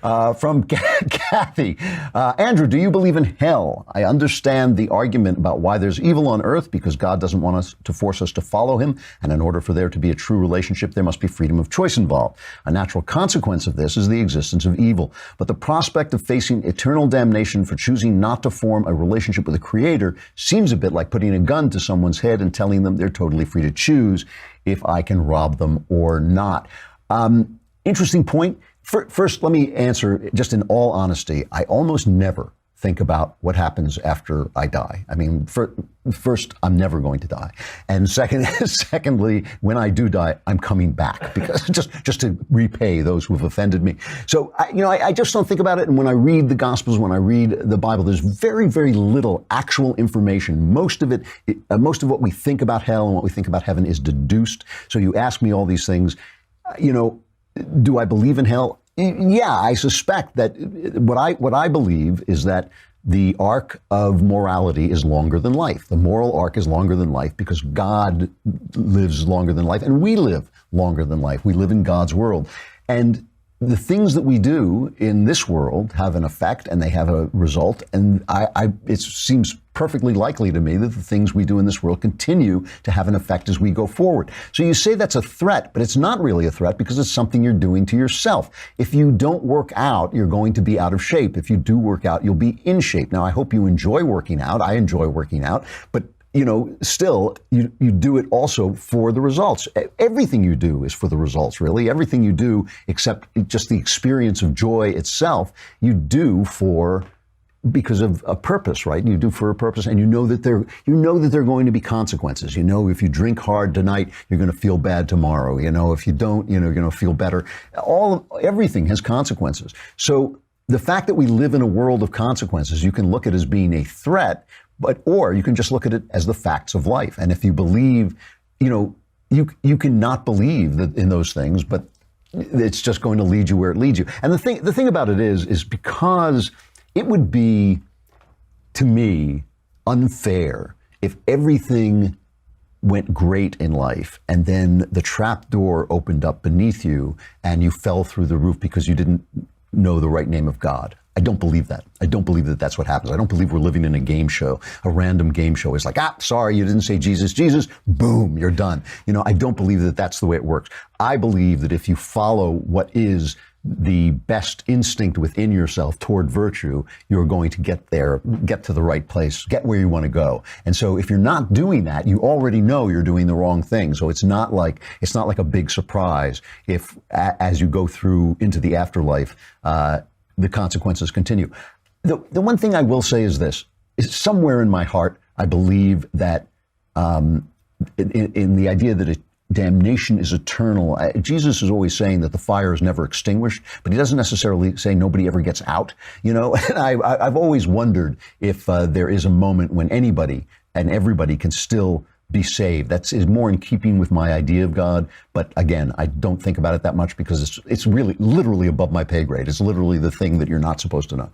From Kathy. Andrew, do you believe in hell? I understand the argument about why there's evil on earth because God doesn't want us to force us to follow him. And in order for there to be a true relationship, there must be freedom of choice involved. A natural consequence of this is the existence of evil. But the prospect of facing eternal damnation for choosing not to form a relationship with the Creator seems a bit like putting a gun to someone's head and telling them they're totally free to choose if I can rob them or not. Interesting point. First, let me answer just in all honesty. I almost never think about what happens after I die. I mean, first, I'm never going to die. And secondly, when I do die, I'm coming back because just to repay those who have offended me. So, I just don't think about it. And when I read the Gospels, when I read the Bible, there's very, very little actual information. Most of what we think about hell and what we think about heaven is deduced. So you ask me all these things, do I believe in hell? Yeah, I suspect that what I believe is that the arc of morality is longer than life. The moral arc is longer than life because God lives longer than life and we live longer than life. We live in God's world. And the things that we do in this world have an effect and they have a result. And it seems perfectly likely to me that the things we do in this world continue to have an effect as we go forward. So you say that's a threat, but it's not really a threat because it's something you're doing to yourself. If you don't work out, you're going to be out of shape. If you do work out, you'll be in shape. Now, I hope you enjoy working out. I enjoy working out, but still, you do it also for the results. Everything you do is for the results, really. Everything you do, except just the experience of joy itself, you do because of a purpose, right? You do for a purpose, and you know that there are going to be consequences. If you drink hard tonight, you're going to feel bad tomorrow. If you don't, you're going to feel better. Everything has consequences. So the fact that we live in a world of consequences, you can look at as being a threat, or you can just look at it as the facts of life. And if you believe, you can not believe in those things, but it's just going to lead you where it leads you. And the thing about it is because it would be, to me, unfair if everything went great in life and then the trap door opened up beneath you and you fell through the roof because you didn't know the right name of God. I don't believe that. I don't believe that that's what happens. I don't believe we're living in a game show, a random game show. It's like, sorry, you didn't say Jesus, boom, you're done. I don't believe that that's the way it works. I believe that if you follow what is the best instinct within yourself toward virtue, you're going to get there, get to the right place, get where you want to go. And so if you're not doing that, you already know you're doing the wrong thing. So it's not like a big surprise if as you go through into the afterlife, the consequences continue. The one thing I will say is this, is somewhere in my heart, I believe that in the idea that damnation is eternal. Jesus is always saying that the fire is never extinguished, but he doesn't necessarily say nobody ever gets out, And I've always wondered if there is a moment when anybody and everybody can still be saved. That is more in keeping with my idea of God. But again, I don't think about it that much because it's really literally above my pay grade. It's literally the thing that you're not supposed to know.